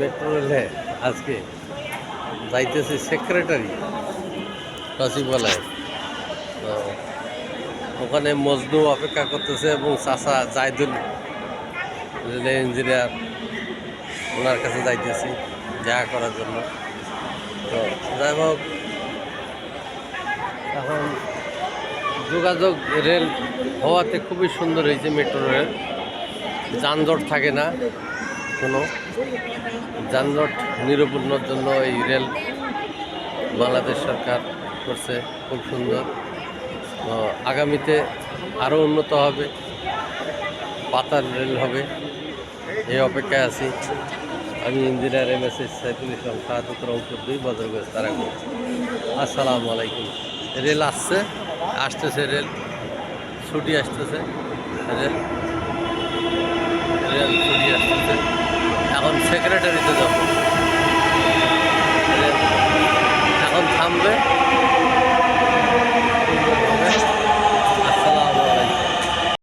Metro রেলে আজকে যাইতেছে সেক্রেটারি সচিবালয়ে। তো ওখানে মজনু অপেক্ষা করতেছে এবং চাচা জায়দুল রেল ইঞ্জিনিয়ার ওনার কাছে যাইতেছি দেখা করার জন্য। তো যাই হোক, এখন যোগাযোগ রেল হওয়াতে খুবই সুন্দর হয়েছে মেট্রো রেল। যানজট থাকে না, কোনো যানজট নিরূপণের জন্য এই রেল বাংলাদেশ সরকার করছে, খুব সুন্দর। তো আগামীতে আরও উন্নত হবে, পাতার রেল হবে, এই অপেক্ষায় আছি। আমি ইঞ্জিনিয়ার MS সাইফুল ইসলাম, শাহাদত রংপুর 2 বদরগঞ্জ তারাগঞ্জ। আসসালামু আলাইকুম। রেল আসতেছে রেল, ছুটি আসতেছে রেল রেল ছুটি আসতেছে। এখন সেক্রেটারিতে যাব, রেল এখন থামবে।